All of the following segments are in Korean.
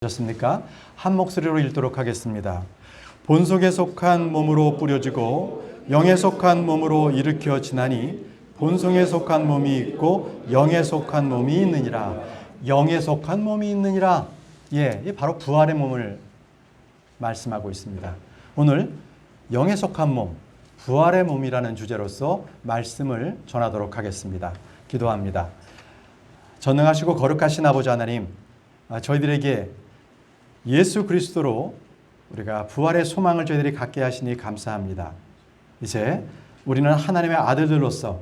하셨습니까? 한 목소리로 읽도록 하겠습니다. 본속에 속한 몸으로 뿌려지고 영에 속한 몸으로 일으켜지나니 본속에 속한 몸이 있고 영에 속한 몸이 있느니라. 영에 속한 몸이 있느니라. 이 바로 부활의 몸을 말씀하고 있습니다. 오늘 영에 속한 몸, 부활의 몸이라는 주제로서 말씀을 전하도록 하겠습니다. 기도합니다. 전능하시고 거룩하신 아버지 하나님, 저희들에게 예수 그리스도로 우리가 부활의 소망을 저희들이 갖게 하시니 감사합니다. 이제 우리는 하나님의 아들들로서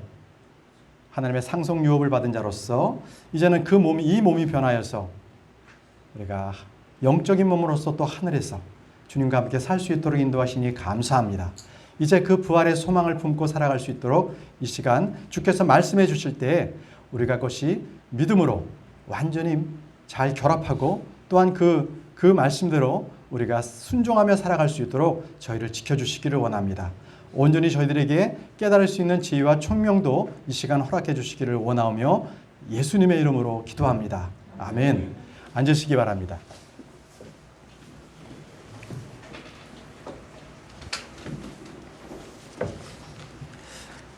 하나님의 상속 유업을 받은 자로서 이제는 이 몸이 변하여서 우리가 영적인 몸으로서 또 하늘에서 주님과 함께 살 수 있도록 인도하시니 감사합니다. 이제 그 부활의 소망을 품고 살아갈 수 있도록 이 시간 주께서 말씀해 주실 때 우리가 그것이 믿음으로 완전히 잘 결합하고 또한 그 말씀대로 우리가 순종하며 살아갈 수 있도록 저희를 지켜주시기를 원합니다. 온전히 저희들에게 깨달을 수 있는 지혜와 총명도 이 시간 허락해 주시기를 원하오며 예수님의 이름으로 기도합니다. 아멘. 앉으시기 바랍니다.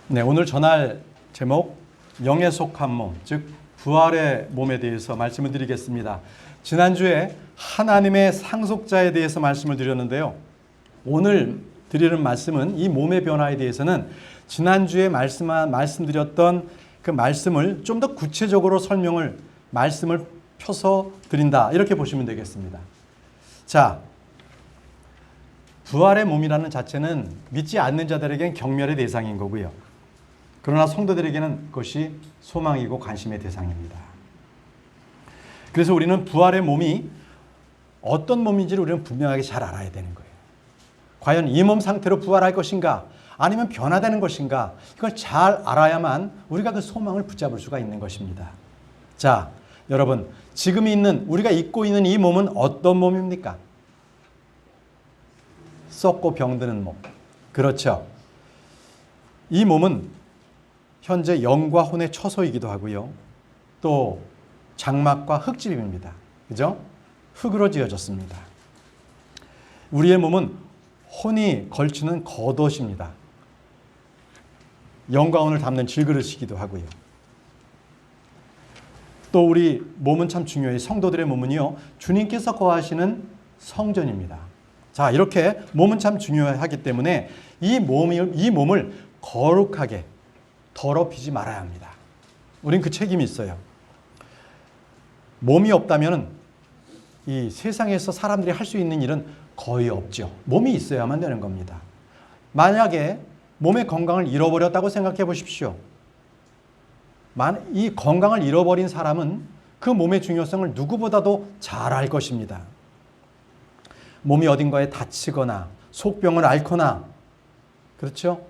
네, 오늘 전할 제목 영에 속한 몸, 즉 부활의 몸에 대해서 말씀을 드리겠습니다. 지난주에 하나님의 상속자에 대해서 말씀을 드렸는데요. 오늘 드리는 말씀은 이 몸의 변화에 대해서는 지난주에 말씀드렸던 그 말씀을 좀 더 구체적으로 말씀을 펴서 드린다. 이렇게 보시면 되겠습니다. 자, 부활의 몸이라는 자체는 믿지 않는 자들에게는 경멸의 대상인 거고요. 그러나 성도들에게는 그것이 소망이고 관심의 대상입니다. 그래서 우리는 부활의 몸이 어떤 몸인지를 우리는 분명하게 잘 알아야 되는 거예요. 과연 이 몸 상태로 부활할 것인가 아니면 변화되는 것인가 이걸 잘 알아야만 우리가 그 소망을 붙잡을 수가 있는 것입니다. 자, 여러분 지금 우리가 입고 있는 이 몸은 어떤 몸입니까? 썩고 병드는 몸. 그렇죠. 이 몸은 현재 영과 혼의 처소이기도 하고요. 또 장막과 흙집입니다. 그죠? 흙으로 지어졌습니다. 우리의 몸은 혼이 걸치는 겉옷입니다. 영과 혼을 담는 질그릇이기도 하고요. 또 우리 몸은 참 중요해요. 성도들의 몸은요, 주님께서 거하시는 성전입니다. 자, 이렇게 몸은 참 중요하기 때문에 이 몸을 거룩하게 더럽히지 말아야 합니다. 우린 그 책임이 있어요. 몸이 없다면 이 세상에서 사람들이 할 수 있는 일은 거의 없죠. 몸이 있어야만 되는 겁니다. 만약에 몸의 건강을 잃어버렸다고 생각해 보십시오. 이 건강을 잃어버린 사람은 그 몸의 중요성을 누구보다도 잘 알 것입니다. 몸이 어딘가에 다치거나 속병을 앓거나 그렇죠?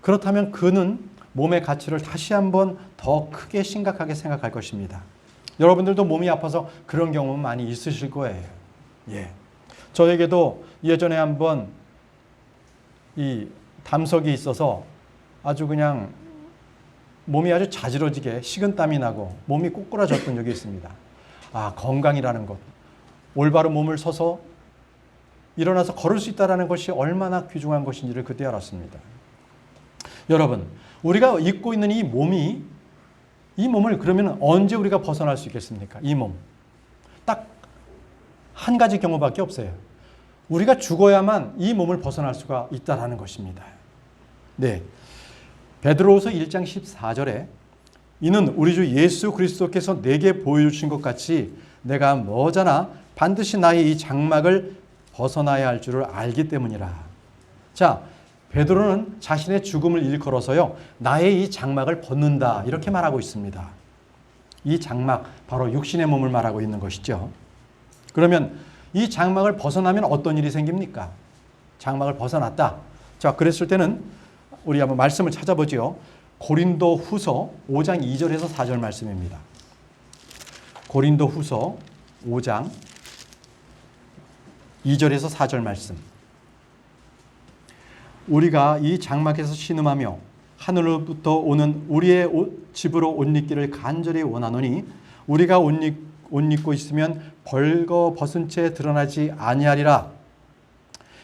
그렇다면 그는 몸의 가치를 다시 한번 더 크게 심각하게 생각할 것입니다. 여러분들도 몸이 아파서 그런 경험은 많이 있으실 거예요. 예. 저에게도 예전에 한번 이 담석이 있어서 아주 그냥 몸이 아주 자지러지게 식은땀이 나고 몸이 꼬꾸라졌던 적이 있습니다. 아, 건강이라는 것. 올바로 몸을 서서 일어나서 걸을 수 있다는 것이 얼마나 귀중한 것인지를 그때 알았습니다. 여러분, 우리가 입고 있는 이 몸을 그러면 언제 우리가 벗어날 수 있겠습니까? 이 몸. 딱 한 가지 경우밖에 없어요. 우리가 죽어야만 이 몸을 벗어날 수가 있다는 것입니다. 네. 베드로후서 1장 14절에 이는 우리 주 예수 그리스도께서 내게 보여주신 것 같이 내가 머저나 반드시 나의 이 장막을 벗어나야 할 줄을 알기 때문이라. 자, 베드로는 자신의 죽음을 일컬어서요, 나의 이 장막을 벗는다 이렇게 말하고 있습니다. 이 장막, 바로 육신의 몸을 말하고 있는 것이죠. 그러면 이 장막을 벗어나면 어떤 일이 생깁니까? 장막을 벗어났다. 자, 그랬을 때는 우리 한번 말씀을 찾아보죠. 고린도 후서 5장 2절에서 4절 말씀입니다. 고린도 후서 5장 2절에서 4절 말씀. 우리가 이 장막에서 신음하며 하늘로부터 오는 우리의 집으로 옷 입기를 간절히 원하노니 우리가 옷 입고 있으면 벌거벗은 채 드러나지 아니하리라.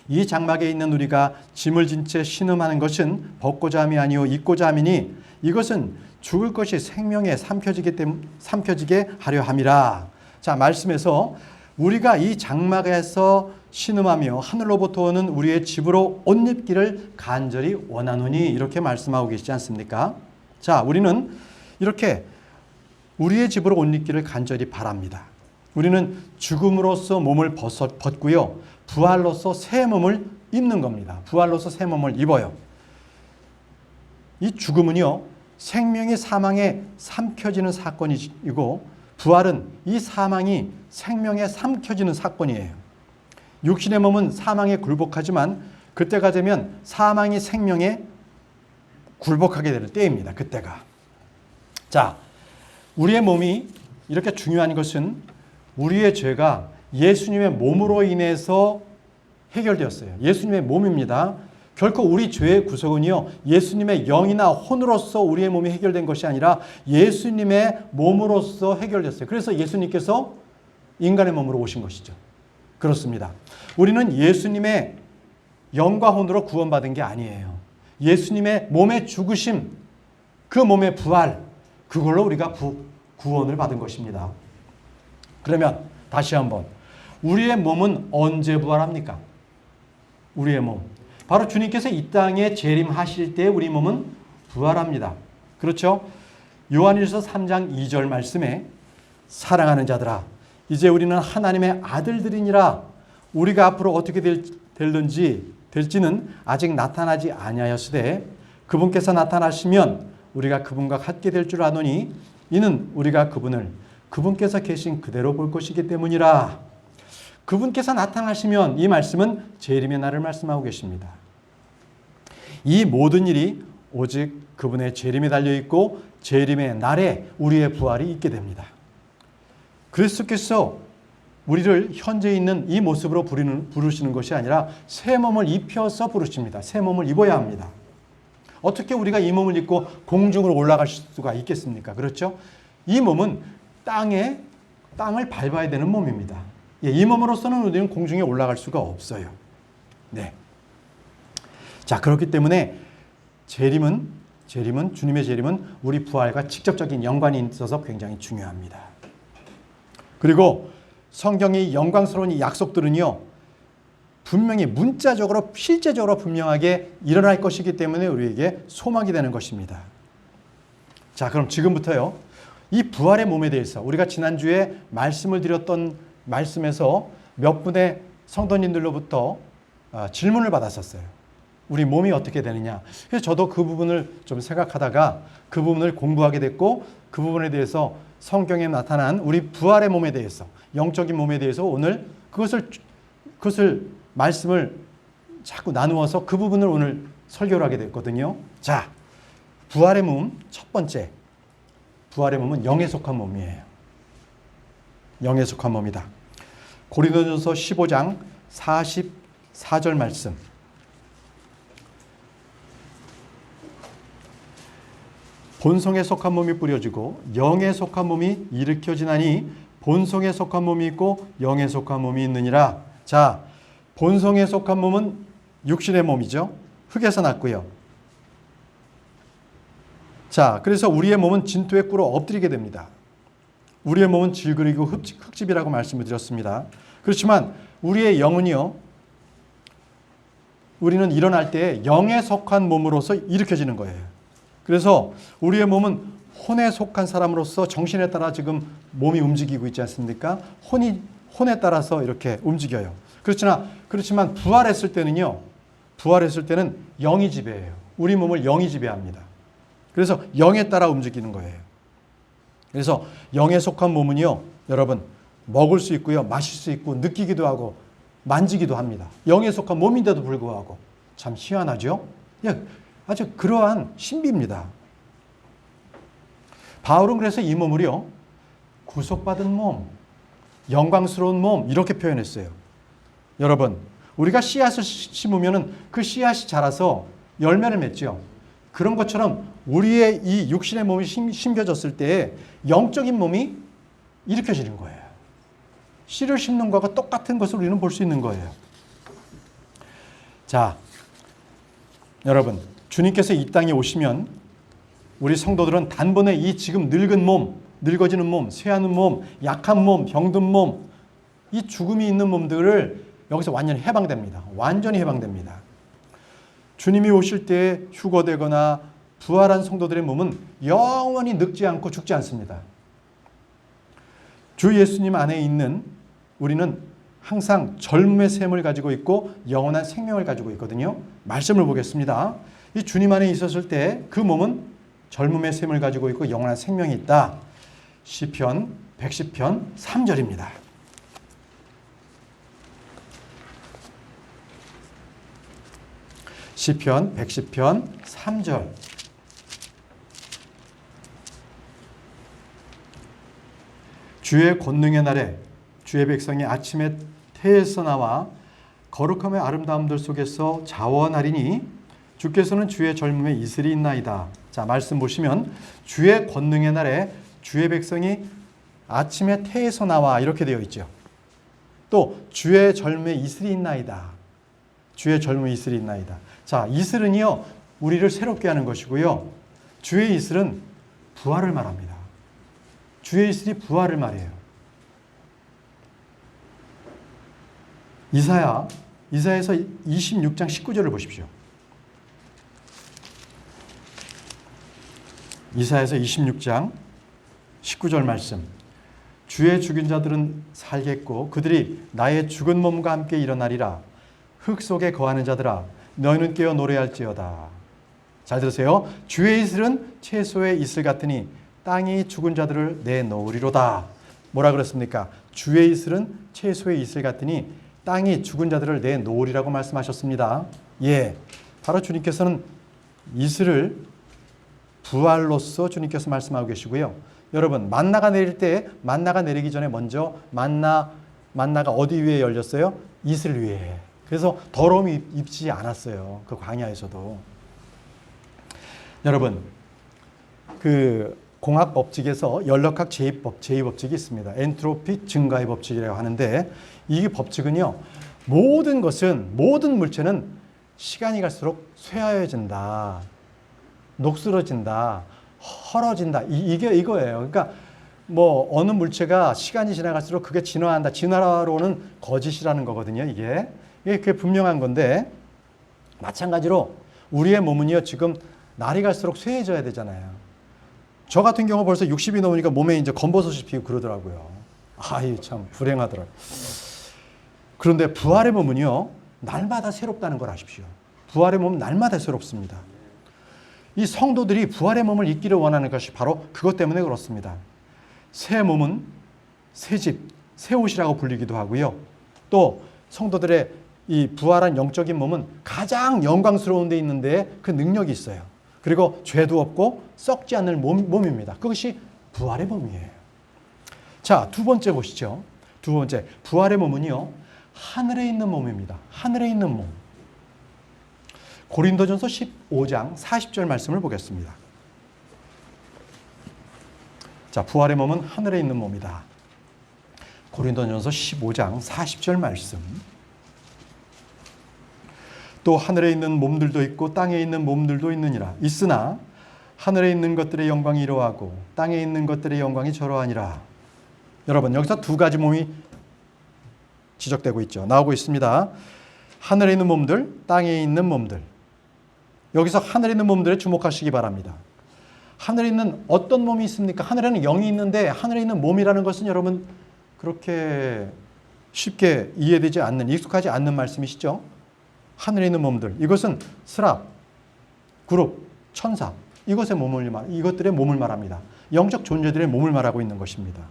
이 장막에 있는 우리가 짐을 진 채 신음하는 것은 벗고자 함이 아니요 입고자 함이니 이것은 죽을 것이 생명에 삼켜지게 하려 함이라. 자, 말씀에서 우리가 이 장막에서 신음하며 하늘로부터 오는 우리의 집으로 옷 입기를 간절히 원하노니 이렇게 말씀하고 계시지 않습니까? 자, 우리는 이렇게 우리의 집으로 옷 입기를 간절히 바랍니다. 우리는 죽음으로써 몸을 벗고요. 부활로써 새 몸을 입는 겁니다. 부활로써 새 몸을 입어요. 이 죽음은요, 생명이 사망에 삼켜지는 사건이고 부활은 이 사망이 생명에 삼켜지는 사건이에요. 육신의 몸은 사망에 굴복하지만 그때가 되면 사망이 생명에 굴복하게 될 때입니다. 그때가. 자, 우리의 몸이 이렇게 중요한 것은 우리의 죄가 예수님의 몸으로 인해서 해결되었어요. 예수님의 몸입니다. 결코 우리 죄의 구속은요, 예수님의 영이나 혼으로서 우리의 몸이 해결된 것이 아니라 예수님의 몸으로서 해결됐어요. 그래서 예수님께서 인간의 몸으로 오신 것이죠. 그렇습니다. 우리는 예수님의 영과 혼으로 구원받은 게 아니에요. 예수님의 몸의 죽으심, 그 몸의 부활, 그걸로 우리가 구원을 받은 것입니다. 그러면 다시 한번, 우리의 몸은 언제 부활합니까? 우리의 몸. 바로 주님께서 이 땅에 재림하실 때 우리 몸은 부활합니다. 그렇죠? 요한일서 3장 2절 말씀에 사랑하는 자들아, 이제 우리는 하나님의 아들들이니라. 우리가 앞으로 어떻게 될지는 아직 나타나지 아니하였으되 그분께서 나타나시면 우리가 그분과 같게 될 줄 아노니 이는 우리가 그분께서 계신 그대로 볼 것이기 때문이라. 그분께서 나타나시면, 이 말씀은 재림의 날을 말씀하고 계십니다. 이 모든 일이 오직 그분의 재림에 달려있고 재림의 날에 우리의 부활이 있게 됩니다. 그리스도께서 우리를 현재 있는 이 모습으로 부르시는 것이 아니라 새 몸을 입혀서 부르십니다. 새 몸을 입어야 합니다. 어떻게 우리가 이 몸을 입고 공중으로 올라갈 수가 있겠습니까? 그렇죠? 이 몸은 땅을 밟아야 되는 몸입니다. 이 몸으로서는 우리는 공중에 올라갈 수가 없어요. 네. 자, 그렇기 때문에 주님의 재림은 우리 부활과 직접적인 연관이 있어서 굉장히 중요합니다. 그리고 성경의 영광스러운 이 약속들은요, 분명히 문자적으로 실제적으로 분명하게 일어날 것이기 때문에 우리에게 소망이 되는 것입니다. 자, 그럼 지금부터요, 이 부활의 몸에 대해서 우리가 지난주에 말씀을 드렸던 말씀에서 몇 분의 성도님들로부터 질문을 받았었어요. 우리 몸이 어떻게 되느냐. 그래서 저도 그 부분을 좀 생각하다가 그 부분을 공부하게 됐고 그 부분에 대해서 성경에 나타난 우리 부활의 몸에 대해서, 영적인 몸에 대해서 오늘 그것을 말씀을 자꾸 나누어서 그 부분을 오늘 설교를 하게 됐거든요. 자, 부활의 몸 첫 번째. 부활의 몸은 영에 속한 몸이에요. 영에 속한 몸이다. 고린도전서 15장 44절 말씀. 본성에 속한 몸이 뿌려지고 영에 속한 몸이 일으켜지나니 본성에 속한 몸이 있고 영에 속한 몸이 있느니라. 자, 본성에 속한 몸은 육신의 몸이죠. 흙에서 났고요. 자, 그래서 우리의 몸은 진토에 꿇어 엎드리게 됩니다. 우리의 몸은 질그리고 흙집이라고 말씀을 드렸습니다. 그렇지만 우리의 영은요, 우리는 일어날 때 영에 속한 몸으로서 일으켜지는 거예요. 그래서 우리의 몸은 혼에 속한 사람으로서 정신에 따라 지금 몸이 움직이고 있지 않습니까? 혼에 따라서 이렇게 움직여요. 그렇지만 부활했을 때는 영이 지배해요. 우리 몸을 영이 지배합니다. 그래서 영에 따라 움직이는 거예요. 그래서 영에 속한 몸은요, 여러분, 먹을 수 있고요, 마실 수 있고, 느끼기도 하고, 만지기도 합니다. 영에 속한 몸인데도 불구하고. 참 희한하죠? 아주 그러한 신비입니다. 바울은 그래서 이 몸을요, 구속받은 몸, 영광스러운 몸, 이렇게 표현했어요. 여러분, 우리가 씨앗을 심으면 그 씨앗이 자라서 열매를 맺죠. 그런 것처럼 우리의 이 육신의 몸이 심겨졌을 때 영적인 몸이 일으켜지는 거예요. 씨를 심는 것과 똑같은 것을 우리는 볼 수 있는 거예요. 자, 여러분, 주님께서 이 땅에 오시면 우리 성도들은 단번에 이 지금 늙은 몸, 늙어지는 몸, 쇠하는 몸, 약한 몸, 병든 몸, 이 죽음이 있는 몸들을 여기서 완전히 해방됩니다. 완전히 해방됩니다. 주님이 오실 때 휴거되거나 부활한 성도들의 몸은 영원히 늙지 않고 죽지 않습니다. 주 예수님 안에 있는 우리는 항상 젊음의 샘을 가지고 있고 영원한 생명을 가지고 있거든요. 말씀을 보겠습니다. 이 주님 안에 있었을 때 그 몸은 젊음의 샘을 가지고 있고 영원한 생명이 있다. 시편 110편 3절입니다. 시편 110편 3절. 주의 권능의 날에 주의 백성이 아침에 태에서 나와 거룩함의 아름다움들 속에서 자원하리니 주께서는 주의 젊음에 이슬이 있나이다. 자, 말씀 보시면 주의 권능의 날에 주의 백성이 아침에 태에서 나와 이렇게 되어 있죠. 또 주의 젊음에 이슬이 있나이다. 주의 젊음에 이슬이 있나이다. 자, 이슬은요 우리를 새롭게 하는 것이고요. 주의 이슬은 부활을 말합니다. 주의 이슬이 부활을 말해요. 이사야서 26장 19절을 보십시오. 이사야서 26장 19절 말씀. 주의 죽인 자들은 살겠고 그들이 나의 죽은 몸과 함께 일어나리라. 흙 속에 거하는 자들아 너희는 깨어 노래할지어다. 잘 들으세요. 주의 이슬은 채소의 이슬 같으니 땅이 죽은 자들을 내놓으리로다. 뭐라 그랬습니까? 주의 이슬은 채소의 이슬 같으니 땅이 죽은 자들을 내놓으리라고 말씀하셨습니다. 예, 바로 주님께서는 이슬을 부활로서 주님께서 말씀하고 계시고요. 여러분, 만나가 내릴 때 만나가 내리기 전에 먼저 만나가 어디 위에 열렸어요? 이슬 위에. 그래서 더러움이 입지 않았어요. 그 광야에서도. 여러분, 그 공학 법칙에서 연력학 제2법칙이 있습니다. 엔트로피 증가의 법칙이라고 하는데 이 법칙은요. 모든 물체는 시간이 갈수록 쇠하여진다. 녹슬어진다. 헐어진다. 이게 이거예요. 그러니까 뭐 어느 물체가 시간이 지나갈수록 그게 진화한다. 진화로는 거짓이라는 거거든요. 이게 그게 분명한 건데 마찬가지로 우리의 몸은요. 지금 날이 갈수록 쇠해져야 되잖아요. 저 같은 경우 벌써 60이 넘으니까 몸에 이제 검버섯이 피고 그러더라고요. 아이 참 불행하더라고요. 그런데 부활의 몸은요. 날마다 새롭다는 걸 아십시오. 부활의 몸은 날마다 새롭습니다. 이 성도들이 부활의 몸을 입기를 원하는 것이 바로 그것 때문에 그렇습니다. 새 몸은 새 집, 새 옷이라고 불리기도 하고요. 또 성도들의 이 부활한 영적인 몸은 가장 영광스러운 데 있는데 그 능력이 있어요. 그리고 죄도 없고 썩지 않는 몸입니다. 그것이 부활의 몸이에요. 자, 두 번째 보시죠. 두 번째, 부활의 몸은요. 하늘에 있는 몸입니다. 하늘에 있는 몸. 고린도전서 15장 40절 말씀을 보겠습니다. 자, 부활의 몸은 하늘에 있는 몸이다. 고린도전서 15장 40절 말씀. 또 하늘에 있는 몸들도 있고 땅에 있는 몸들도 있으나 하늘에 있는 것들의 영광이 이러하고 땅에 있는 것들의 영광이 저러하니라. 여러분, 여기서 두 가지 몸이 지적되고 있죠. 나오고 있습니다. 하늘에 있는 몸들, 땅에 있는 몸들. 여기서 하늘에 있는 몸들에 주목하시기 바랍니다. 하늘에 있는 어떤 몸이 있습니까? 하늘에는 영이 있는데 하늘에 있는 몸이라는 것은 여러분 그렇게 쉽게 이해되지 않는, 익숙하지 않는 말씀이시죠? 하늘에 있는 몸들, 이것은 스랍, 그룹, 천사, 이것들의 몸을 말합니다. 영적 존재들의 몸을 말하고 있는 것입니다.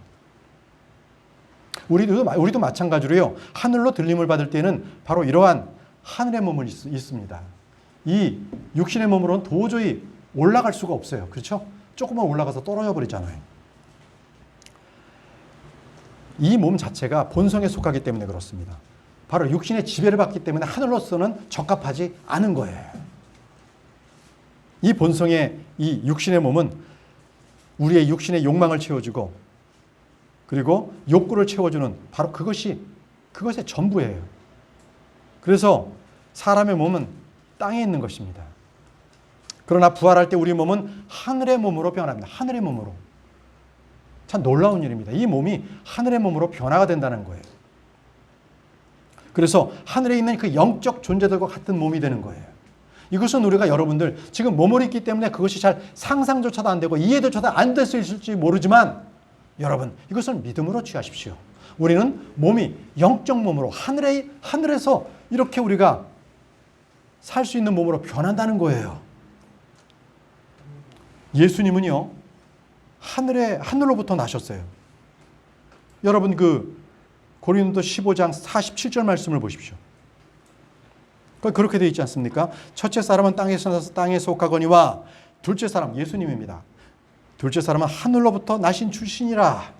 우리도 마찬가지로요. 하늘로 들림을 받을 때는 바로 이러한 하늘의 몸을 있습니다. 이 육신의 몸으로는 도저히 올라갈 수가 없어요. 그렇죠? 조금만 올라가서 떨어져 버리잖아요. 이 몸 자체가 본성에 속하기 때문에 그렇습니다. 바로 육신의 지배를 받기 때문에 하늘로서는 적합하지 않은 거예요. 이 본성의 이 육신의 몸은 우리의 육신의 욕망을 채워주고 그리고 욕구를 채워주는 바로 그것의 전부예요. 그래서 사람의 몸은 땅에 있는 것입니다. 그러나 부활할 때 우리 몸은 하늘의 몸으로 변합니다. 하늘의 몸으로. 참 놀라운 일입니다. 이 몸이 하늘의 몸으로 변화가 된다는 거예요. 그래서 하늘에 있는 그 영적 존재들과 같은 몸이 되는 거예요. 이것은 우리가 여러분들 지금 몸을 입기 때문에 그것이 잘 상상조차도 안 되고 이해조차도 안 될 수 있을지 모르지만 여러분 이것을 믿음으로 취하십시오. 우리는 몸이 영적 몸으로 하늘에서 이렇게 우리가 살 수 있는 몸으로 변한다는 거예요. 예수님은요 하늘로부터 나셨어요. 여러분 그 고린도 15장 47절 말씀을 보십시오. 그렇게 되어 있지 않습니까? 첫째 사람은 땅에서 나서 땅에 속하거니와 둘째 사람 예수님입니다. 둘째 사람은 하늘로부터 나신 출신이라.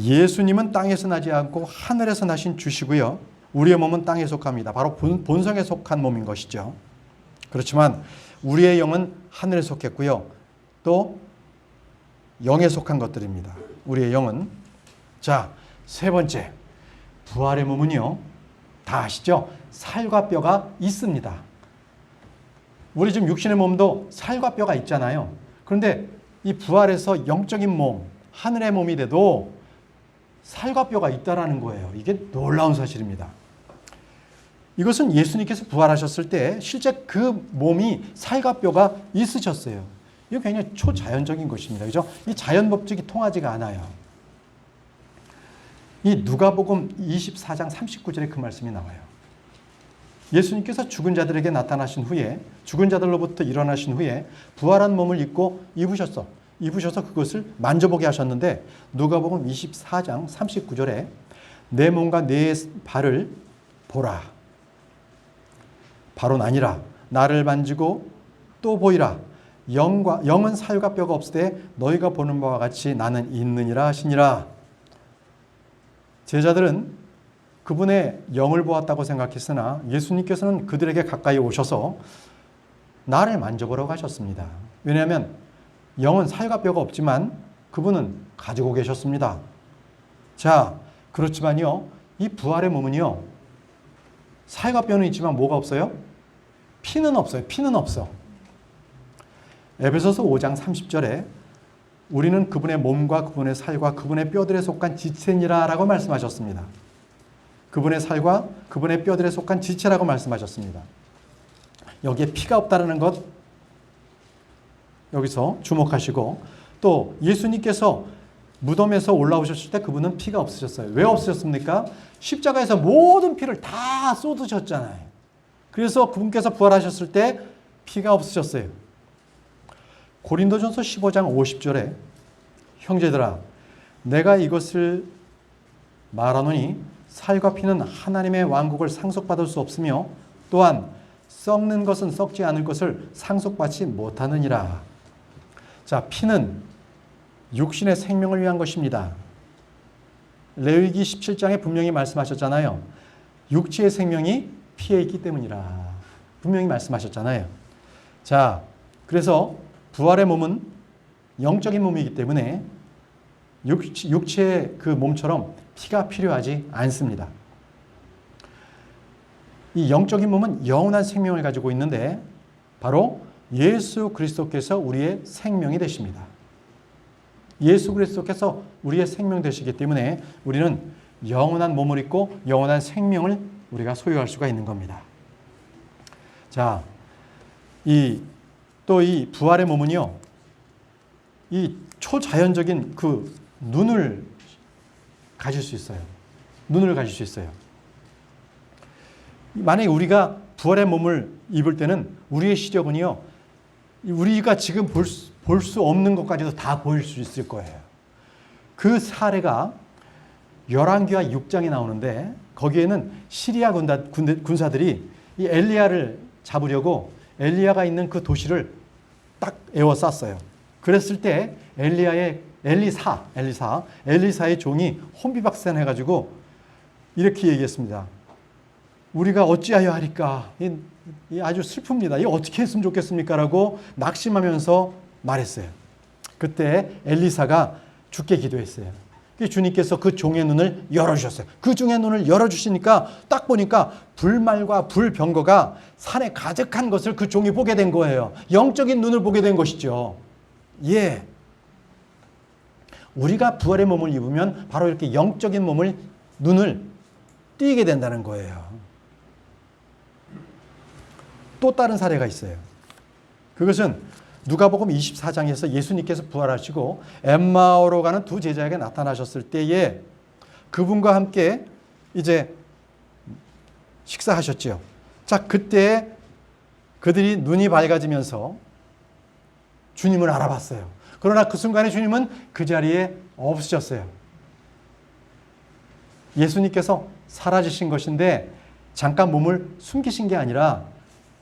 예수님은 땅에서 나지 않고 하늘에서 나신 주시고요. 우리의 몸은 땅에 속합니다. 바로 본성에 속한 몸인 것이죠. 그렇지만 우리의 영은 하늘에 속했고요. 또 영에 속한 것들입니다. 우리의 영은. 자, 세 번째. 부활의 몸은요. 다 아시죠? 살과 뼈가 있습니다. 우리 지금 육신의 몸도 살과 뼈가 있잖아요. 그런데 이 부활에서 영적인 몸, 하늘의 몸이 돼도 살과 뼈가 있다라는 거예요. 이게 놀라운 사실입니다. 이것은 예수님께서 부활하셨을 때 실제 그 몸이 살과 뼈가 있으셨어요. 이거 굉장히 초자연적인 것입니다. 그죠? 이 자연 법칙이 통하지가 않아요. 이 누가복음 24장 39절에 그 말씀이 나와요. 예수님께서 죽은 자들에게 나타나신 후에 죽은 자들로부터 일어나신 후에 부활한 몸을 입으셔서 그것을 만져보게 하셨는데 누가복음 24장 39절에 내 몸과 내 발을 보라. 바로는 아니라 나를 만지고 또 보이라. 영은 살과 뼈가 없으되 너희가 보는 바와 같이 나는 있느니라 하시니라. 제자들은 그분의 영을 보았다고 생각했으나 예수님께서는 그들에게 가까이 오셔서 나를 만져보라고 하셨습니다. 왜냐하면 영은 살과 뼈가 없지만 그분은 가지고 계셨습니다. 자, 그렇지만요, 이 부활의 몸은요, 살과 뼈는 있지만 뭐가 없어요? 피는 없어요. 피는 없어. 에베소서 5장 30절에 우리는 그분의 몸과 그분의 살과 그분의 뼈들에 속한 지체니라 라고 말씀하셨습니다. 그분의 살과 그분의 뼈들에 속한 지체라고 말씀하셨습니다. 여기에 피가 없다는 것 여기서 주목하시고, 또 예수님께서 무덤에서 올라오셨을 때 그분은 피가 없으셨어요. 왜 없으셨습니까? 십자가에서 모든 피를 다 쏟으셨잖아요. 그래서 그분께서 부활하셨을 때 피가 없으셨어요. 고린도전서 15장 50절에 형제들아 내가 이것을 말하노니 살과 피는 하나님의 왕국을 상속받을 수 없으며 또한 썩는 것은 썩지 않을 것을 상속받지 못하느니라. 자, 피는 육신의 생명을 위한 것입니다. 레위기 17장에 분명히 말씀하셨잖아요. 육체의 생명이 피에 있기 때문이라. 분명히 말씀하셨잖아요. 자, 그래서 부활의 몸은 영적인 몸이기 때문에 육체의 그 몸처럼 피가 필요하지 않습니다. 이 영적인 몸은 영원한 생명을 가지고 있는데 바로 예수 그리스도께서 우리의 생명이 되십니다. 예수 그리스도께서 우리의 생명 되시기 때문에 우리는 영원한 몸을 입고 영원한 생명을 우리가 소유할 수가 있는 겁니다. 자, 이 부활의 몸은요, 이 초자연적인 그 눈을 가질 수 있어요. 눈을 가질 수 있어요. 만약에 우리가 부활의 몸을 입을 때는 우리의 시력은요, 우리가 지금 볼 수 없는 것까지도 다 보일 수 있을 거예요. 그 사례가 열왕기하 6장에 나오는데 거기에는 시리아 군사들이 이 엘리야를 잡으려고 엘리야가 있는 그 도시를 딱 에워쌌어요. 그랬을 때 엘리사의 종이 혼비박산해가지고 이렇게 얘기했습니다. 우리가 어찌하여 하리까? 이 아주 슬픕니다. 이거 어떻게 했으면 좋겠습니까? 라고 낙심하면서 말했어요. 그때 엘리사가 죽게 기도했어요. 주님께서 그 종의 눈을 열어주셨어요. 그 종의 눈을 열어주시니까 딱 보니까 불말과 불병거가 산에 가득한 것을 그 종이 보게 된 거예요. 영적인 눈을 보게 된 것이죠. 예. 우리가 부활의 몸을 입으면 바로 이렇게 영적인 눈을 띄게 된다는 거예요. 또 다른 사례가 있어요. 그것은 누가복음 24장에서 예수님께서 부활하시고 엠마오로 가는 두 제자에게 나타나셨을 때에 그분과 함께 이제 식사하셨죠. 자, 그때 그들이 눈이 밝아지면서 주님을 알아봤어요. 그러나 그 순간에 주님은 그 자리에 없으셨어요. 예수님께서 사라지신 것인데 잠깐 몸을 숨기신 게 아니라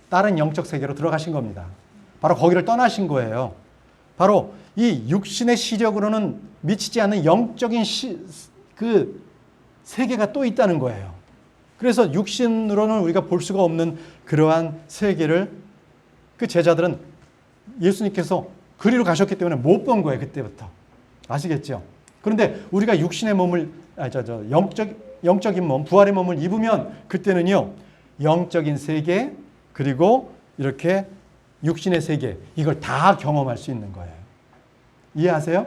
다른 영적 세계로 들어가신 겁니다. 바로 거기를 떠나신 거예요. 바로 이 육신의 시력으로는 미치지 않는 영적인 그 세계가 또 있다는 거예요. 그래서 육신으로는 우리가 볼 수가 없는 그러한 세계를 그 제자들은 예수님께서 그리로 가셨기 때문에 못 본 거예요. 그때부터. 아시겠죠? 그런데 우리가 육신의 몸을 영적인 몸, 부활의 몸을 입으면 그때는요. 영적인 세계 그리고 이렇게 육신의 세계 이걸 다 경험할 수 있는 거예요. 이해하세요?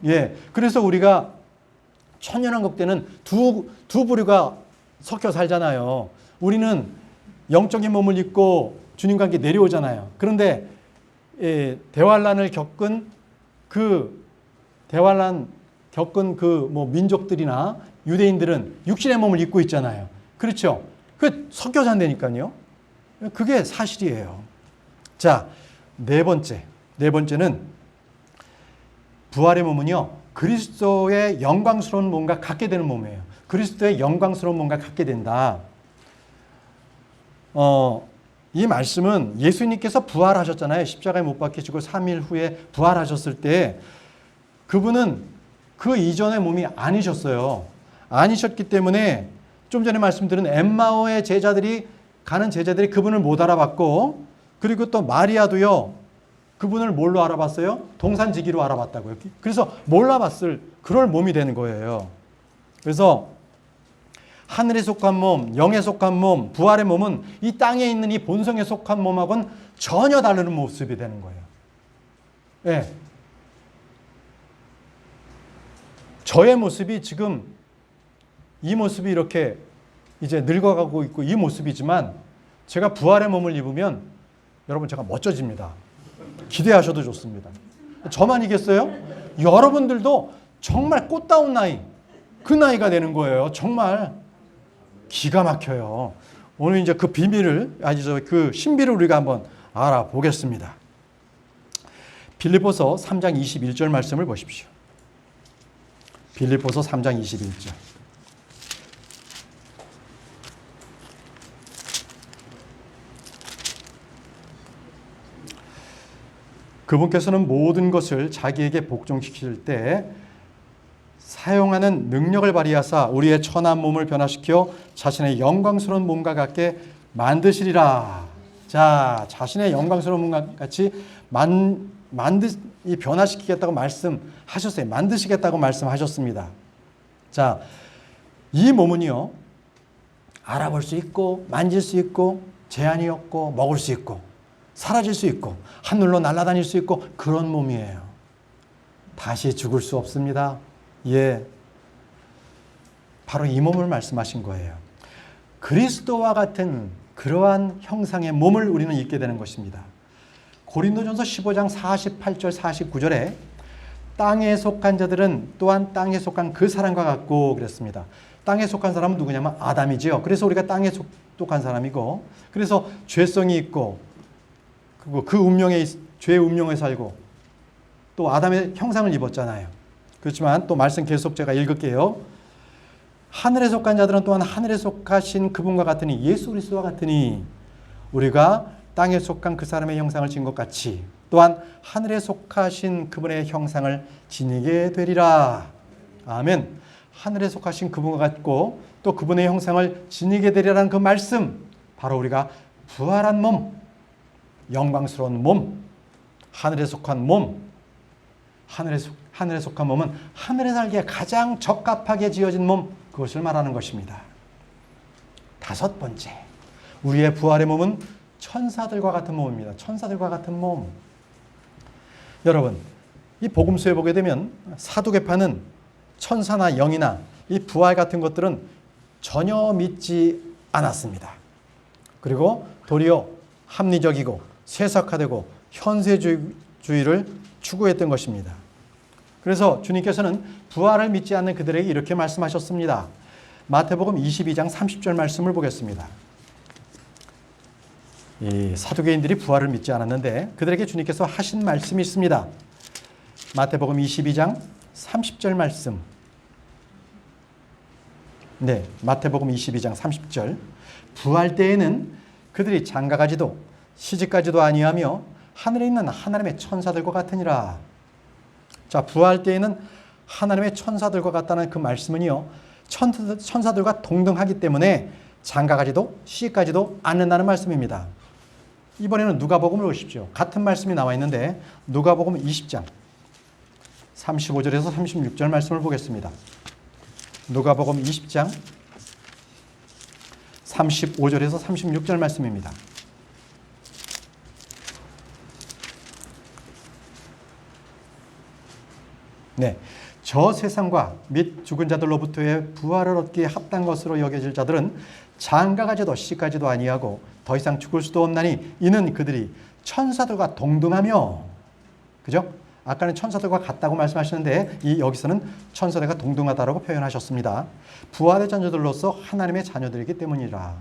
예. 그래서 우리가 천년왕국 때는 두 부류가 섞여 살잖아요. 우리는 영적인 몸을 입고 주님과 함께 내려오잖아요. 그런데 대환란을 겪은 그 민족들이나 유대인들은 육신의 몸을 입고 있잖아요. 그렇죠? 그 섞여 산다니까요. 그게 사실이에요. 자, 네 번째는 부활의 몸은요. 그리스도의 영광스러운 몸과 같게 되는 몸이에요. 그리스도의 영광스러운 몸과 같게 된다. 이 말씀은 예수님께서 부활하셨잖아요. 십자가에 못 박히시고 3일 후에 부활하셨을 때 그분은 그 이전의 몸이 아니셨어요. 아니셨기 때문에 좀 전에 말씀드린 엠마오의 가는 제자들이 그분을 못 알아봤고 그리고 또 마리아도요. 그분을 뭘로 알아봤어요? 동산지기로 알아봤다고요. 그래서 몰라봤을 그럴 몸이 되는 거예요. 그래서 하늘에 속한 몸, 영에 속한 몸, 부활의 몸은 이 땅에 있는 이 본성에 속한 몸하고는 전혀 다른 모습이 되는 거예요. 예. 저의 모습이 지금 이 모습이 이렇게 이제 늙어가고 있고 이 모습이지만 제가 부활의 몸을 입으면 여러분 제가 멋져집니다. 기대하셔도 좋습니다. 저만이겠어요? 여러분들도 정말 꽃다운 나이, 그 나이가 되는 거예요. 정말 기가 막혀요. 오늘 이제 그 비밀을, 그 신비를 우리가 한번 알아보겠습니다. 빌립보서 3장 21절 말씀을 보십시오. 빌립보서 3장 21절. 그분께서는 모든 것을 자기에게 복종시킬 때 사용하는 능력을 발휘하사 우리의 천한 몸을 변화시켜 자신의 영광스러운 몸과 같게 만드시리라. 자, 자신의 영광스러운 몸과 같이 변화시키겠다고 말씀하셨어요. 만드시겠다고 말씀하셨습니다. 자, 이 몸은요, 알아볼 수 있고, 만질 수 있고, 제한이 없고, 먹을 수 있고, 사라질 수 있고, 하늘로 날아다닐 수 있고, 그런 몸이에요. 다시 죽을 수 없습니다. 예. 바로 이 몸을 말씀하신 거예요. 그리스도와 같은 그러한 형상의 몸을 우리는 입게 되는 것입니다. 고린도전서 15장 48절 49절에 땅에 속한 자들은 또한 땅에 속한 그 사람과 같고 그랬습니다. 땅에 속한 사람은 누구냐면 아담이지요. 그래서 우리가 땅에 속한 사람이고 그래서 죄성이 있고 죄의 운명에 살고 또 아담의 형상을 입었잖아요. 그렇지만 또 말씀 계속 제가 읽을게요. 하늘에 속한 자들은 또한 하늘에 속하신 그분과 같으니 예수 그리스도와 같으니 우리가 땅에 속한 그 사람의 형상을 진 것 같이 또한 하늘에 속하신 그분의 형상을 지니게 되리라. 아멘. 하늘에 속하신 그분과 같고 또 그분의 형상을 지니게 되리라는 그 말씀, 바로 우리가 부활한 몸, 영광스러운 몸, 하늘에 속한 몸, 하늘에 속한 몸은 하늘에 살기에 가장 적합하게 지어진 몸, 그것을 말하는 것입니다. 다섯 번째, 우리의 부활의 몸은 천사들과 같은 몸입니다. 천사들과 같은 몸. 여러분, 이 복음서에 보게 되면 사두개파는 천사나 영이나 이 부활 같은 것들은 전혀 믿지 않았습니다. 그리고 도리어 합리적이고 쇠삭화되고 현세주의를 추구했던 것입니다. 그래서 주님께서는 부활을 믿지 않는 그들에게 이렇게 말씀하셨습니다. 마태복음 22장 30절 말씀을 보겠습니다. 이 사두개인들이 부활을 믿지 않았는데 그들에게 주님께서 하신 말씀이 있습니다. 마태복음 22장 30절 말씀. 네, 마태복음 22장 30절. 부활 때에는 그들이 장가가지도 시집가지도 아니하며 하늘에 있는 하나님의 천사들과 같으니라. 자, 부활 때에는 하나님의 천사들과 같다는 그 말씀은요, 천사들과 동등하기 때문에 장가가지도 시집가지도 않는다는 말씀입니다. 이번에는 누가복음을 보십시오. 같은 말씀이 나와 있는데 누가복음 20장 35절에서 36절 말씀을 보겠습니다. 누가복음 20장 35절에서 36절 말씀입니다. 네, 저 세상과 및 죽은 자들로부터의 부활을 얻기에 합당한 것으로 여겨질 자들은 장가가지도 시집가지도 아니하고 더 이상 죽을 수도 없나니 이는 그들이 천사들과 동등하며, 그죠? 아까는 천사들과 같다고 말씀하시는데 여기서는 천사들과 동등하다고 표현하셨습니다. 부활의 자녀들로서 하나님의 자녀들이기 때문이라.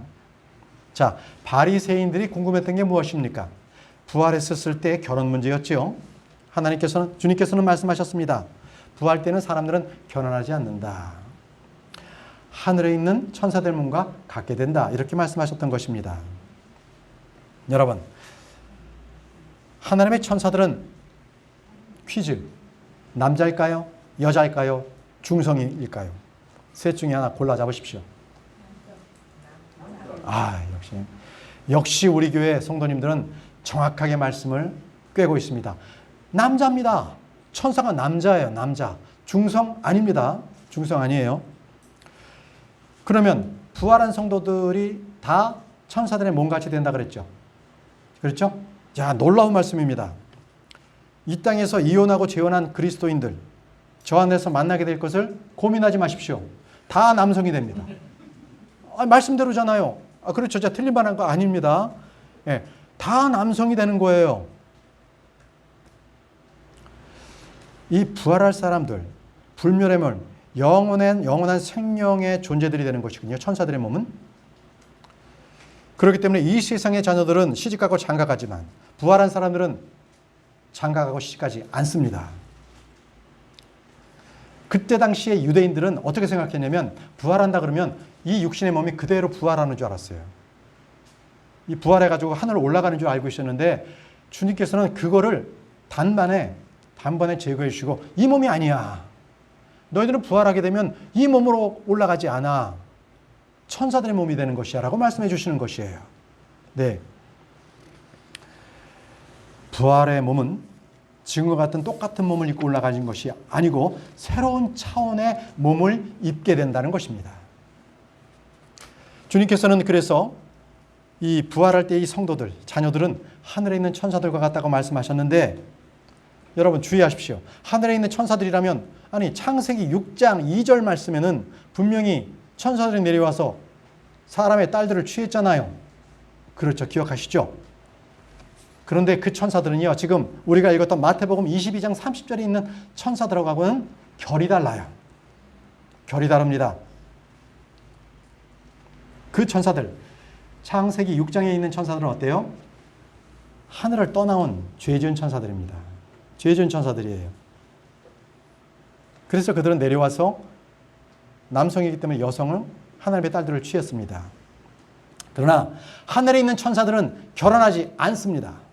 자, 바리새인들이 궁금했던 게 무엇입니까? 부활했을 때 결혼 문제였지요. 주님께서는 말씀하셨습니다. 부활 때는 사람들은 결혼하지 않는다. 하늘에 있는 천사들 몸과 같게 된다. 이렇게 말씀하셨던 것입니다. 여러분, 하나님의 천사들은 퀴즈, 남자일까요? 여자일까요? 중성일까요? 셋 중에 하나 골라 잡으십시오. 역시 우리 교회 성도님들은 정확하게 말씀을 꿰고 있습니다. 남자입니다. 천사가 남자예요. 남자. 중성 아닙니다. 중성 아니에요. 그러면 부활한 성도들이 다 천사들의 몸같이 된다 그랬죠. 그렇죠? 자, 놀라운 말씀입니다. 이 땅에서 이혼하고 재혼한 그리스도인들, 저 안에서 만나게 될 것을 고민하지 마십시오. 다 남성이 됩니다. 말씀대로잖아요. 그렇죠. 자, 틀린 말한 거 아닙니다. 예, 다 남성이 되는 거예요. 이 부활할 사람들, 불멸의 몸, 영원한 생명의 존재들이 되는 것이군요. 천사들의 몸은. 그렇기 때문에 이 세상의 자녀들은 시집가고 장가가지만 부활한 사람들은 장가가고 시집가지 않습니다. 그때 당시에 유대인들은 어떻게 생각했냐면 부활한다 그러면 이 육신의 몸이 그대로 부활하는 줄 알았어요. 이 부활해가지고 하늘로 올라가는 줄 알고 있었는데 주님께서는 그거를 단번에 제거해 주시고 이 몸이 아니야. 너희들은 부활하게 되면 이 몸으로 올라가지 않아. 천사들의 몸이 되는 것이야 라고 말씀해 주시는 것이에요. 네. 부활의 몸은 지금과 같은 똑같은 몸을 입고 올라가는 것이 아니고 새로운 차원의 몸을 입게 된다는 것입니다. 주님께서는 그래서 이 부활할 때 이 성도들, 자녀들은 하늘에 있는 천사들과 같다고 말씀하셨는데 여러분 주의하십시오. 하늘에 있는 천사들이라면 창세기 6장 2절 말씀에는 분명히 천사들이 내려와서 사람의 딸들을 취했잖아요. 그렇죠. 기억하시죠? 그런데 그 천사들은요, 지금 우리가 읽었던 마태복음 22장 30절에 있는 천사들하고는 결이 달라요. 결이 다릅니다. 그 천사들, 창세기 6장에 있는 천사들은 어때요? 하늘을 떠나온 죄 지은 천사들입니다. 죄 지은 천사들이에요. 그래서 그들은 내려와서 남성이기 때문에 여성을 하나님의 딸들을 취했습니다. 그러나 하늘에 있는 천사들은 결혼하지 않습니다.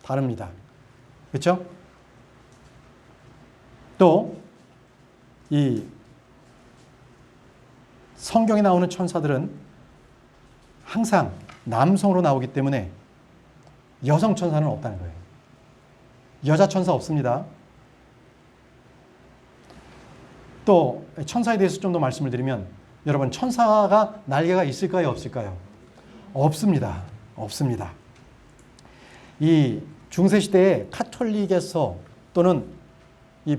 다릅니다. 그렇죠? 또 이 성경에 나오는 천사들은 항상 남성으로 나오기 때문에 여성 천사는 없다는 거예요. 여자 천사 없습니다. 또 천사에 대해서 좀 더 말씀을 드리면 여러분 천사가 날개가 있을까요? 없을까요? 없습니다. 없습니다. 이 중세시대에 카톨릭에서 또는 이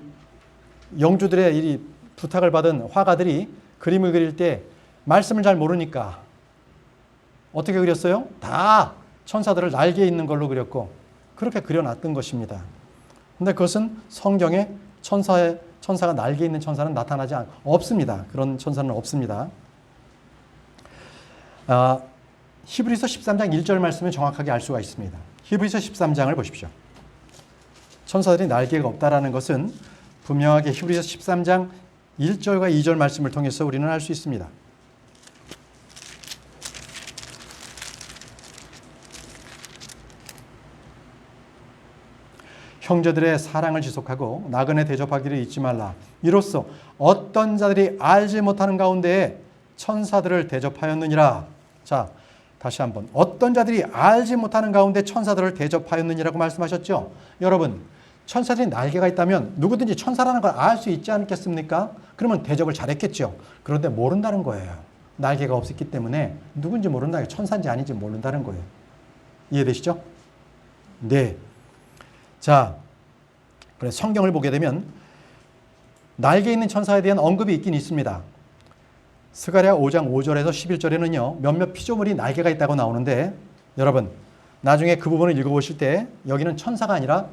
영주들의 이 부탁을 받은 화가들이 그림을 그릴 때 말씀을 잘 모르니까 어떻게 그렸어요? 다 천사들을 날개에 있는 걸로 그렸고 그렇게 그려놨던 것입니다. 근데 그것은 성경에 천사가 날개에 있는 천사는 나타나지 없습니다. 그런 천사는 없습니다. 히브리서 13장 1절 말씀을 정확하게 알 수가 있습니다. 히브리서 13장을 보십시오. 천사들이 날개가 없다라는 것은 분명하게 히브리서 13장 1절과 2절 말씀을 통해서 우리는 알 수 있습니다. 형제들의 사랑을 지속하고 나그네 대접하기를 잊지 말라. 이로써 어떤 자들이 알지 못하는 가운데에 천사들을 대접하였느니라. 자, 다시 한번. 어떤 자들이 알지 못하는 가운데 천사들을 대접하였느니라고 말씀하셨죠. 여러분, 천사들이 날개가 있다면 누구든지 천사라는 걸 알 수 있지 않겠습니까? 그러면 대접을 잘했겠죠. 그런데 모른다는 거예요. 날개가 없었기 때문에 누군지 모른다. 천사인지 아닌지 모른다는 거예요. 이해되시죠? 네. 자, 그래 성경을 보게 되면 날개 있는 천사에 대한 언급이 있긴 있습니다. 스가랴 5장 5절에서 11절에는요. 몇몇 피조물이 날개가 있다고 나오는데 여러분 나중에 그 부분을 읽어보실 때 여기는 천사가 아니라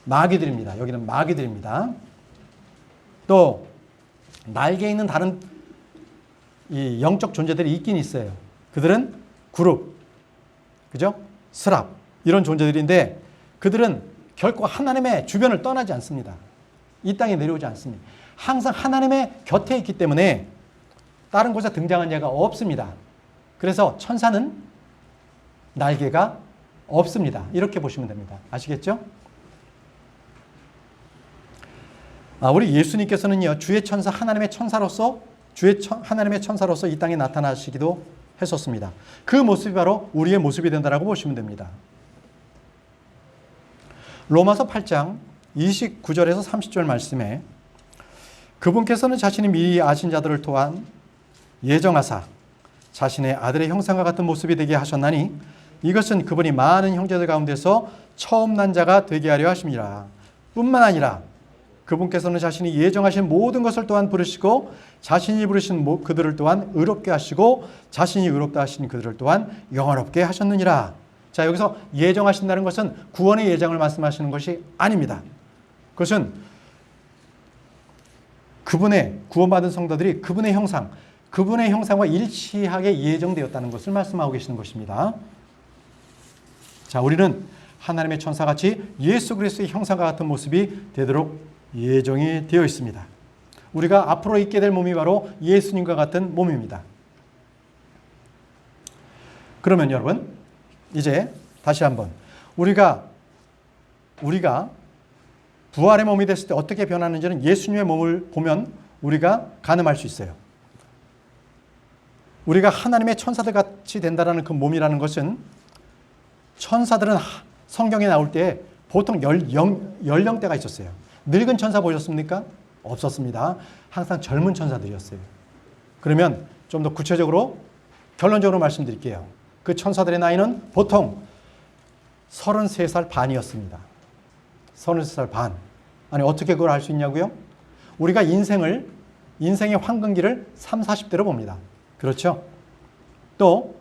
마귀들입니다. 여기는 마귀들입니다. 또 날개 있는 다른 이 영적 존재들이 있긴 있어요. 그들은 그룹, 그죠? 스랍 이런 존재들인데 그들은 결코 하나님의 주변을 떠나지 않습니다. 이 땅에 내려오지 않습니다. 항상 하나님의 곁에 있기 때문에 다른 곳에 등장한 예가 없습니다. 그래서 천사는 날개가 없습니다. 이렇게 보시면 됩니다. 아시겠죠? 우리 예수님께서는요, 주의 천사, 하나님의 천사로서 이 땅에 나타나시기도 했었습니다. 그 모습이 바로 우리의 모습이 된다라고 보시면 됩니다. 로마서 8장 29절에서 30절 말씀에 그분께서는 자신이 미리 아신 자들을 또한 예정하사 자신의 아들의 형상과 같은 모습이 되게 하셨나니 이것은 그분이 많은 형제들 가운데서 처음 난 자가 되게 하려 하심이라. 뿐만 아니라 그분께서는 자신이 예정하신 모든 것을 또한 부르시고 자신이 부르신 그들을 또한 의롭게 하시고 자신이 의롭다 하신 그들을 또한 영원롭게 하셨느니라. 자, 여기서 예정하신다는 것은 구원의 예정을 말씀하시는 것이 아닙니다. 그것은 그분의 구원받은 성도들이 그분의 형상과 일치하게 예정되었다는 것을 말씀하고 계시는 것입니다. 자, 우리는 하나님의 천사같이 예수 그리스도의 형상과 같은 모습이 되도록 예정이 되어 있습니다. 우리가 앞으로 있게 될 몸이 바로 예수님과 같은 몸입니다. 그러면 여러분 이제 다시 한번 우리가 부활의 몸이 됐을 때 어떻게 변하는지는 예수님의 몸을 보면 우리가 가늠할 수 있어요. 우리가 하나님의 천사들 같이 된다는 그 몸이라는 것은 천사들은 성경에 나올 때 보통 연령대가 있었어요. 늙은 천사 보셨습니까? 없었습니다. 항상 젊은 천사들이었어요. 그러면 좀 더 구체적으로 결론적으로 말씀드릴게요. 그 천사들의 나이는 보통 33살 반이었습니다. 33살 반. 아니 어떻게 그걸 알 수 있냐고요? 우리가 인생의 황금기를 30, 40대로 봅니다. 그렇죠? 또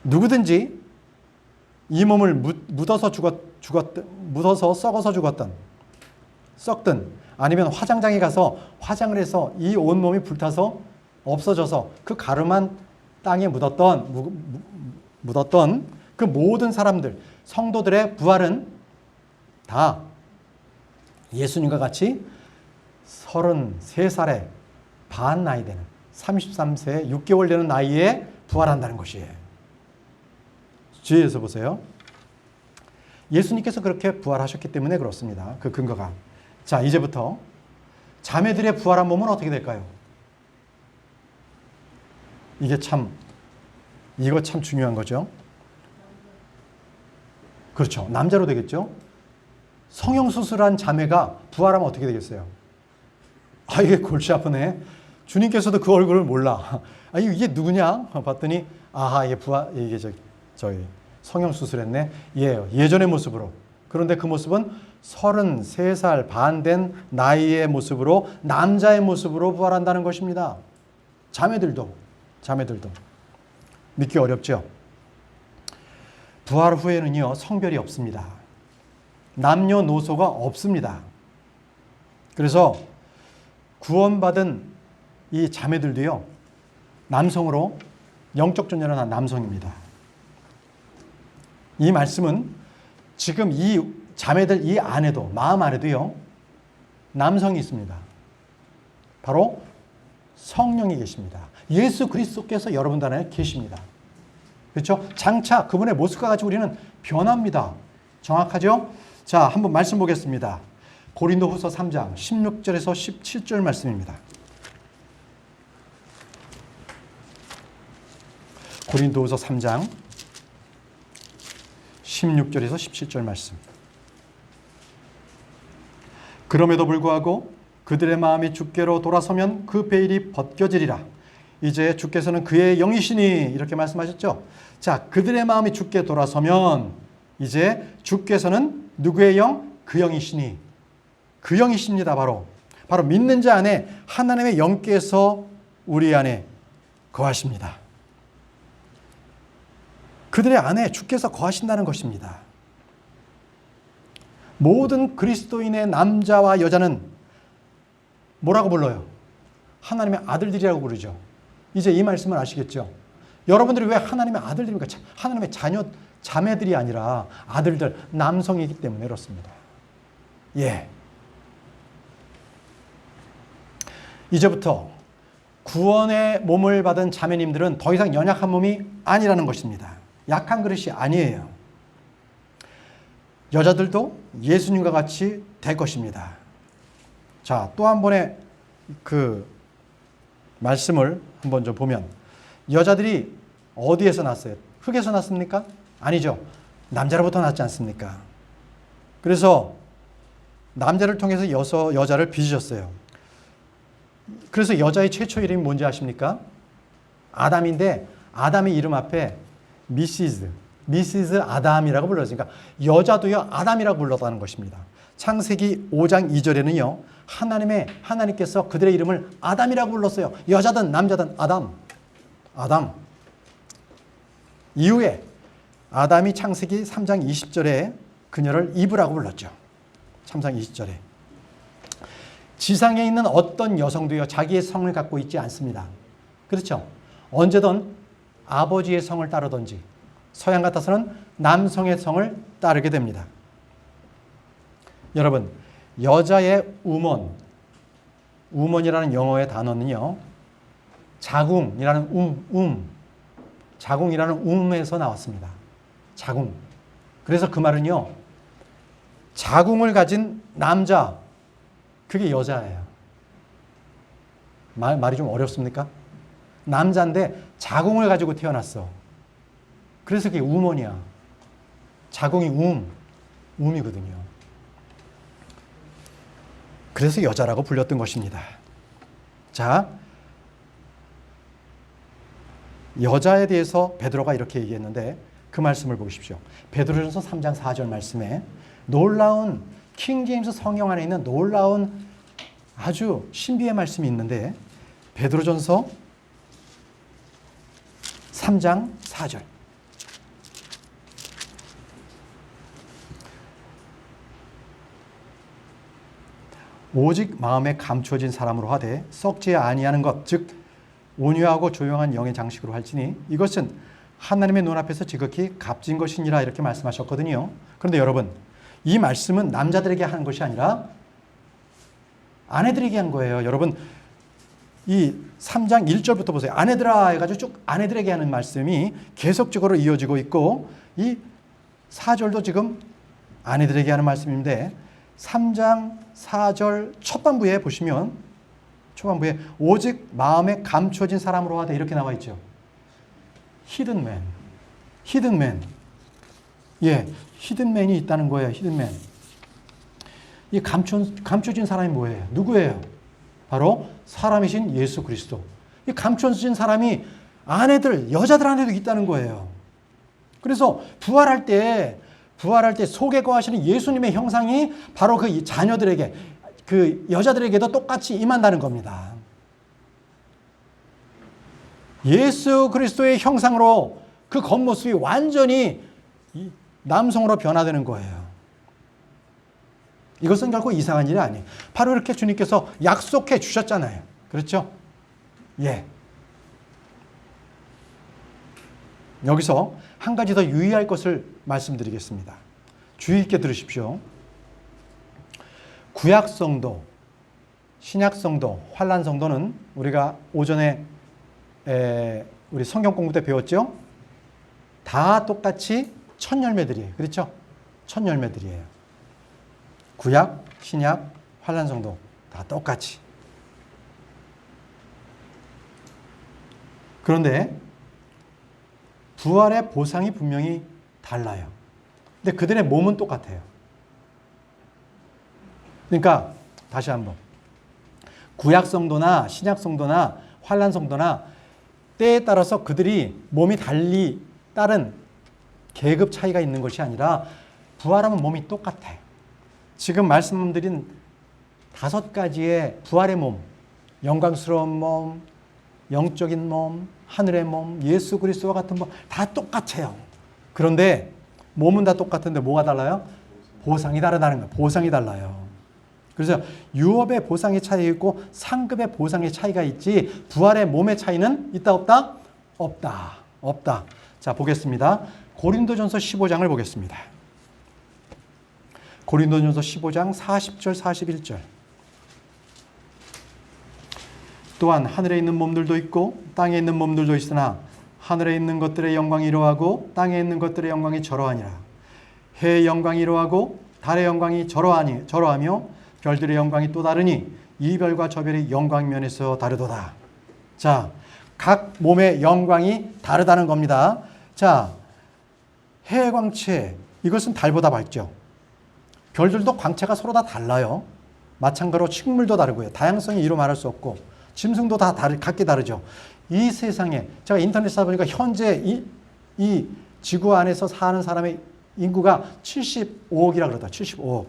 누구든지 이 몸을 묻어서 썩어서 썩든 아니면 화장장에 가서 화장을 해서 이 온몸이 불타서 없어져서 그 가름한 땅에 묻었던 그 모든 사람들, 성도들의 부활은 다 예수님과 같이 33살에 반 나이 되는 33세 6개월 되는 나이에 부활한다는 것이에요. 주의해서 보세요. 예수님께서 그렇게 부활하셨기 때문에 그렇습니다. 그 근거가. 자, 이제부터 자매들의 부활한 몸은 어떻게 될까요? 이거 참 중요한 거죠. 그렇죠. 남자로 되겠죠. 성형수술한 자매가 부활하면 어떻게 되겠어요? 아, 이게 골치 아프네. 주님께서도 그 얼굴을 몰라. 아, 이게 누구냐? 봤더니, 아하, 이게 저기 성형수술했네. 예전의 모습으로. 그런데 그 모습은 33살 반 된 나이의 모습으로, 남자의 모습으로 부활한다는 것입니다. 자매들도. 믿기 어렵죠? 부활 후에는요, 성별이 없습니다. 남녀노소가 없습니다. 그래서 구원받은 이 자매들도요, 남성으로 영적 존재를 한 남성입니다. 이 말씀은 지금 이 자매들 이 안에도, 마음 안에도요, 남성이 있습니다. 바로 성령이 계십니다. 예수 그리스도께서 여러분들 안에 계십니다. 그렇죠? 장차 그분의 모습과 같이 우리는 변합니다. 정확하죠? 자, 한번 말씀 보겠습니다. 고린도후서 3장 16절에서 17절 말씀입니다. 고린도후서 3장 16절에서 17절 말씀. 그럼에도 불구하고 그들의 마음이 주께로 돌아서면 그 베일이 벗겨지리라. 이제 주께서는 그의 영이시니, 이렇게 말씀하셨죠. 자, 그들의 마음이 주께 돌아서면 이제 주께서는 누구의 영? 그 영이시니. 그 영이십니다. 바로 믿는 자 안에 하나님의 영께서 우리 안에 거하십니다. 그들의 안에 주께서 거하신다는 것입니다. 모든 그리스도인의 남자와 여자는 뭐라고 불러요? 하나님의 아들들이라고 부르죠. 이제 이 말씀을 아시겠죠? 여러분들이 왜 하나님의 아들들입니까? 하나님의 자매들이 아니라 아들들, 남성이기 때문에 그렇습니다. 예. 이제부터 구원의 몸을 받은 자매님들은 더 이상 연약한 몸이 아니라는 것입니다. 약한 그릇이 아니에요. 여자들도 예수님과 같이 될 것입니다. 자, 또 한 번의 그 말씀을 한번 좀 보면, 여자들이 어디에서 났어요? 흙에서 났습니까? 아니죠. 남자로부터 났지 않습니까? 그래서 남자를 통해서 여자를 빚으셨어요. 그래서 여자의 최초 이름이 뭔지 아십니까? 아담인데, 아담의 이름 앞에 미시즈 아담이라고 불렀으니까 여자도요, 아담이라고 불렀다는 것입니다. 창세기 5장 2절에는요, 하나님께서 그들의 이름을 아담이라고 불렀어요. 여자든 남자든 아담. 이후에 아담이 창세기 3장 20절에 그녀를 이브라고 불렀죠. 3장 20절에. 지상에 있는 어떤 여성도요, 자기의 성을 갖고 있지 않습니다. 그렇죠? 언제든 아버지의 성을 따르든지, 서양 같아서는 남성의 성을 따르게 됩니다. 여러분, 여자의 우먼이라는 영어의 단어는요, 자궁이라는 자궁이라는 에서 나왔습니다. 그래서 그 말은요, 자궁을 가진 남자, 그게 여자예요. 말이 좀 어렵습니까? 남자인데 자궁을 가지고 태어났어. 그래서 그게 우먼이야. 자궁이 음이거든요. 그래서 여자라고 불렸던 것입니다. 자, 여자에 대해서 베드로가 이렇게 얘기했는데 그 말씀을 보십시오. 베드로전서 3장 4절 말씀에 놀라운 킹제임스 성경 안에 있는 놀라운 아주 신비의 말씀이 있는데, 베드로전서 3장 4절. 오직 마음에 감추어진 사람으로 하되 썩지 아니하는 것, 즉 온유하고 조용한 영의 장식으로 할지니 이것은 하나님의 눈앞에서 지극히 값진 것이니라, 이렇게 말씀하셨거든요. 그런데 여러분, 이 말씀은 남자들에게 하는 것이 아니라 아내들에게 한 거예요. 여러분, 이 3장 1절부터 보세요. 아내들아 해가지고 쭉 아내들에게 하는 말씀이 계속적으로 이어지고 있고, 이 4절도 지금 아내들에게 하는 말씀인데, 3장 4절 초반부에 보시면, 초반부에 오직 마음에 감추어진 사람으로 하되, 이렇게 나와 있죠. 히든맨. 예, 히든맨이 있다는 거예요. 히든맨. 이 감춰진 사람이 뭐예요? 누구예요? 바로 사람이신 예수 그리스도. 이 감춰진 사람이 아내들, 여자들 안에도 있다는 거예요. 그래서 부활할 때 속에 거하시는 예수님의 형상이 바로 그 자녀들에게, 그 여자들에게도 똑같이 임한다는 겁니다. 예수 그리스도의 형상으로 그 겉모습이 완전히 남성으로 변화되는 거예요. 이것은 결코 이상한 일이 아니에요. 바로 이렇게 주님께서 약속해 주셨잖아요. 그렇죠? 예. 여기서 한 가지 더 유의할 것을 말씀드리겠습니다. 주의 있게 들으십시오. 구약성도, 신약성도, 환란성도는 우리가 오전에 우리 성경 공부 때 배웠죠? 다 똑같이 첫 열매들이에요. 그렇죠? 첫 열매들이에요. 구약, 신약, 환란성도 다 똑같이. 그런데 부활의 보상이 분명히 달라요. 근데 그들의 몸은 똑같아요. 그러니까 다시 한번, 구약성도나 신약성도나 환란성도나 때에 따라서 그들이 몸이 달리 따른 계급 차이가 있는 것이 아니라 부활하면 몸이 똑같아요. 지금 말씀드린 5가지의 부활의 몸, 영광스러운 몸, 영적인 몸, 하늘의 몸, 예수 그리스도와 같은 몸 다 똑같아요. 그런데 몸은 다 똑같은데 뭐가 달라요? 보상이 다르다는 거예요. 보상이 달라요. 그래서 유업의 보상의 차이가 있고 상급의 보상의 차이가 있지, 부활의 몸의 차이는 있다 없다? 없다. 없다. 자, 보겠습니다. 고린도전서 15장을 보겠습니다. 고린도전서 15장 40절 41절. 또한 하늘에 있는 몸들도 있고 땅에 있는 몸들도 있으나 하늘에 있는 것들의 영광이 이러하고 땅에 있는 것들의 영광이 저러하니라. 해의 영광이 이러하고 달의 영광이 저러하며 별들의 영광이 또 다르니 이 별과 저 별이 영광 면에서 다르도다. 자, 각 몸의 영광이 다르다는 겁니다. 자, 해의 광채, 이것은 달보다 밝죠. 별들도 광채가 서로 다 달라요. 마찬가지로 식물도 다르고요. 다양성이 이루 말할 수 없고 짐승도 다 각기 다르죠. 이 세상에, 제가 인터넷에 보니까 현재 이 지구 안에서 사는 사람의 인구가 75억이라 그러다. 75억.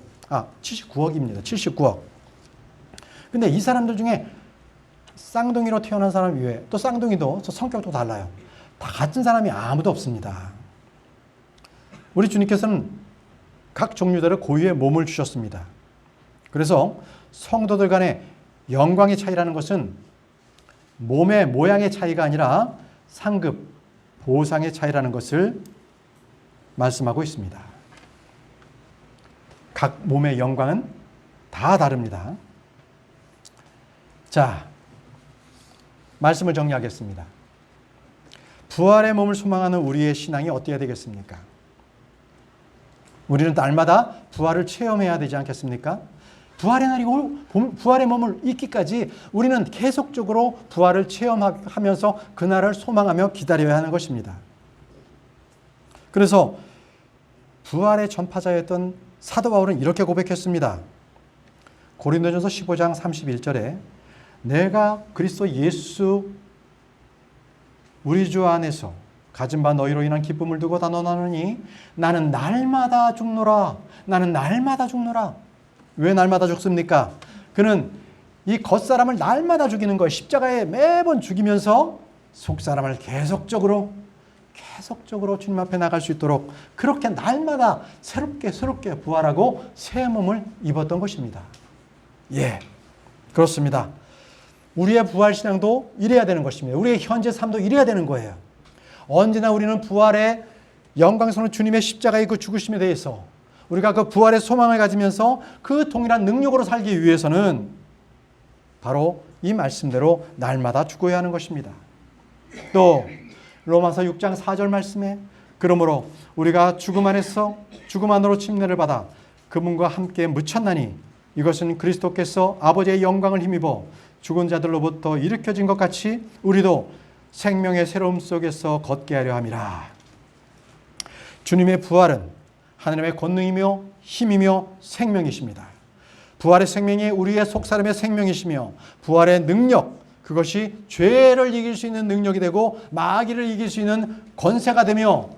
79억입니다. 79억. 근데 이 사람들 중에 쌍둥이로 태어난 사람 이외에 또 쌍둥이도 성격도 달라요. 다 같은 사람이 아무도 없습니다. 우리 주님께서는 각 종류대로 고유의 몸을 주셨습니다. 그래서 성도들 간의 영광의 차이라는 것은 몸의 모양의 차이가 아니라 상급, 보상의 차이라는 것을 말씀하고 있습니다. 각 몸의 영광은 다 다릅니다. 자, 말씀을 정리하겠습니다. 부활의 몸을 소망하는 우리의 신앙이 어때야 되겠습니까? 우리는 날마다 부활을 체험해야 되지 않겠습니까? 부활의 날이 부활의 몸을 잊기까지 우리는 계속적으로 부활을 체험하면서 그날을 소망하며 기다려야 하는 것입니다. 그래서 부활의 전파자였던 사도 바울은 이렇게 고백했습니다. 고린도전서 15장 31절에 내가 그리스도 예수 우리 주 안에서 가진 바 너희로 인한 기쁨을 두고 단언하노니 나는 날마다 죽노라. 나는 날마다 죽노라. 왜 날마다 죽습니까? 그는 이 겉사람을 날마다 죽이는 거예요. 십자가에 매번 죽이면서 속사람을 계속적으로 주님 앞에 나갈 수 있도록 그렇게 날마다 새롭게 부활하고 새 몸을 입었던 것입니다. 예, 그렇습니다. 우리의 부활 신앙도 이래야 되는 것입니다. 우리의 현재 삶도 이래야 되는 거예요. 언제나 우리는 부활의 영광스러운 주님의 십자가의 그 죽으심에 대해서 우리가 그 부활의 소망을 가지면서 그 동일한 능력으로 살기 위해서는 바로 이 말씀대로 날마다 죽어야 하는 것입니다. 또 로마서 6장 4절 말씀에 그러므로 우리가 죽음 안으로 침례를 받아 그분과 함께 묻혔나니 이것은 그리스도께서 아버지의 영광을 힘입어 죽은 자들로부터 일으켜진 것 같이 우리도 생명의 새로움 속에서 걷게 하려 함이라. 주님의 부활은 하나님의 권능이며 힘이며 생명이십니다. 부활의 생명이 우리의 속사람의 생명이시며 부활의 능력, 그것이 죄를 이길 수 있는 능력이 되고 마귀를 이길 수 있는 권세가 되며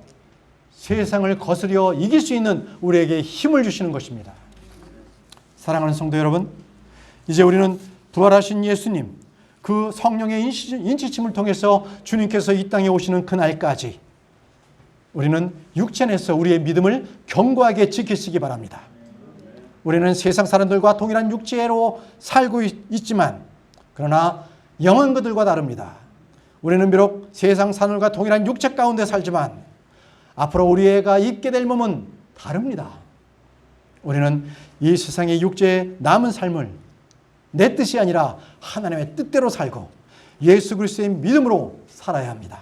세상을 거스려 이길 수 있는 우리에게 힘을 주시는 것입니다. 사랑하는 성도 여러분, 이제 우리는 부활하신 예수님, 그 성령의 인치심을 통해서 주님께서 이 땅에 오시는 그날까지 우리는 육체 내에서 우리의 믿음을 견고하게 지키시기 바랍니다. 우리는 세상 사람들과 동일한 육체로 살고 있지만 그러나 영은 그들과 다릅니다. 우리는 비록 세상 사람들과 동일한 육체 가운데 살지만 앞으로 우리가 입게 될 몸은 다릅니다. 우리는 이 세상의 육체의 남은 삶을 내 뜻이 아니라 하나님의 뜻대로 살고 예수 그리스도의 믿음으로 살아야 합니다.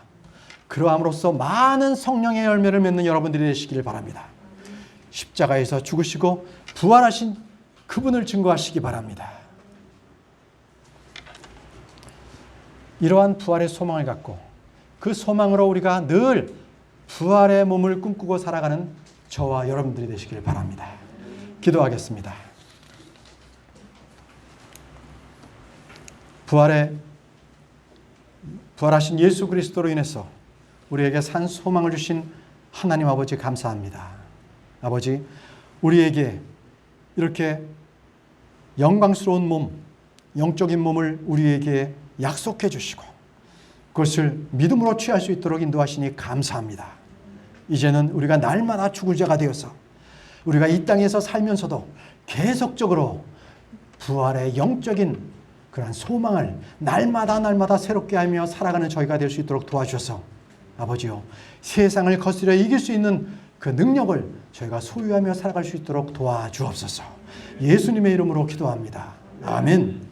그러함으로써 많은 성령의 열매를 맺는 여러분들이 되시기를 바랍니다. 십자가에서 죽으시고 부활하신 그분을 증거하시기 바랍니다. 이러한 부활의 소망을 갖고 그 소망으로 우리가 늘 부활의 몸을 꿈꾸고 살아가는 저와 여러분들이 되시길 바랍니다. 기도하겠습니다. 부활하신 예수 그리스도로 인해서 우리에게 산 소망을 주신 하나님 아버지 감사합니다. 아버지, 우리에게 이렇게 영광스러운 몸, 영적인 몸을 우리에게 약속해 주시고 그것을 믿음으로 취할 수 있도록 인도하시니 감사합니다. 이제는 우리가 날마다 죽을 자가 되어서 우리가 이 땅에서 살면서도 계속적으로 부활의 영적인 그러한 소망을 날마다 새롭게 하며 살아가는 저희가 될 수 있도록 도와주셔서 아버지요, 세상을 거스려 이길 수 있는 그 능력을 저희가 소유하며 살아갈 수 있도록 도와주옵소서. 예수님의 이름으로 기도합니다. 아멘.